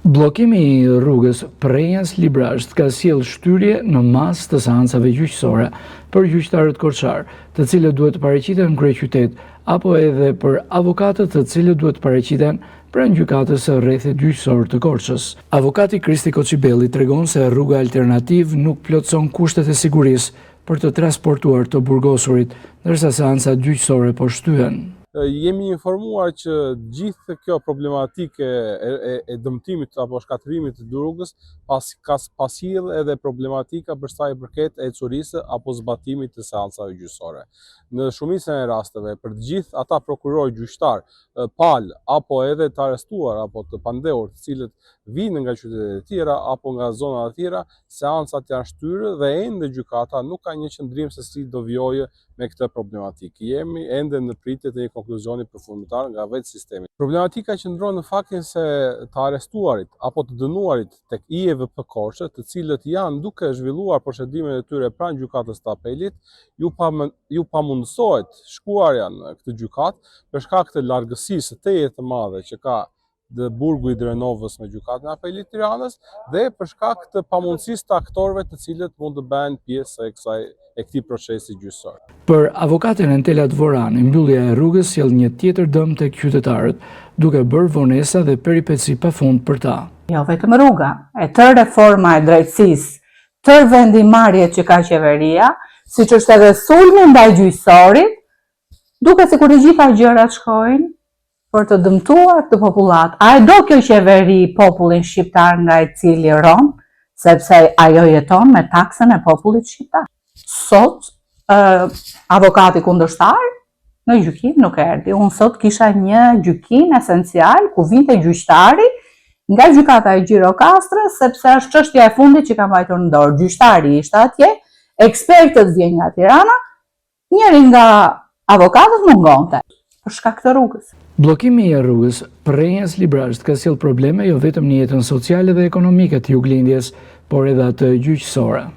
Bllokimi I rrugës Prenjas-Librazh ka sjellë shtyrje në masë të seancave gjyqësore për gjyqtarët korçar, të cilët duhet të paraqiten në kryeqytet, apo edhe për avokatët të cilët duhet të paraqiten pranë gjykatës së rrethit gjyqësor të Korçës. Avokati Kristi Koçibelli tregon se rruga alternativë nuk plotëson kushtet e sigurisë për të transportuar të burgosurit, ndërsa seancat gjyqësore po shtyhen. Jemi informuar që gjithë kjo problematike e dëmtimit apo shkatërimit të rrugës ka pasjell edhe problematika për sa I përket ecurisë apo zbatimit të seancave gjyqësore. Në shumicën e rasteve, për të gjithë ata prokurorë gjyqtar, palë apo edhe të arrestuar apo të pandehur, të cilët vinë nga qytetet e tjera apo nga zona të tjera, seancat janë shtyrë dhe ende gjykata nuk ka një qëndrim se si do vijojë me këtë problematikë. Jemi ende në pritje të një konkluzioni përfundimtar nga vetë sistemi. Problematika qëndron në faktin se të arrestuarit apo të dënuarit tek IEVP Korçë, të cilët janë duke zhvilluar procedimet e tyre pranë gjykatës të apelit, ju pamundësohet shkuarja në këtë gjykatë për shkak të largësisë tejet të madhe që ka burgu I Drenovës me gjykatën e apelit të Tiranës dhe për shkak të pamundësisë të aktorëve të cilët mund të bëhen pjesë e këtij procesi gjyqësor. Për avokatin Entela Dvorani, mbyllja e rrugës sjell një tjetër dëm tek qytetarët, duke bërë vonesa dhe peripeci pafund për ta. Jo vetëm rruga, e tërë reforma e drejtësisë, tërë vendimarrjet që ka qeveria, siç është edhe sulmi ndaj gjyqësorit, duke sikur të gjitha gjërat shkojnë për të dëmtuar të popullat. A e do kjo qeveri popullin shqiptar nga I cili ron, sepse ajo jeton me taksën e popullit shqiptar. Sot, avokati kundërshtar në gjykim nuk erdhi. Unë sot kisha një gjykim esencial ku vinte gjyqtari nga gjykata e Gjirokastrës, sepse është çështja e fundit që ka mbajtur në dorë. Gjyqtari ishte atje, ekspertët vjen nga Tirana, njëri nga avokatët mungonte për shkak të rrugës. Bllokimi I rrugës Prenjas-Librazh ka sjellë probleme jo vetëm në jetën sociale dhe ekonomike të juglindjes, por edhe atë gjyqësore.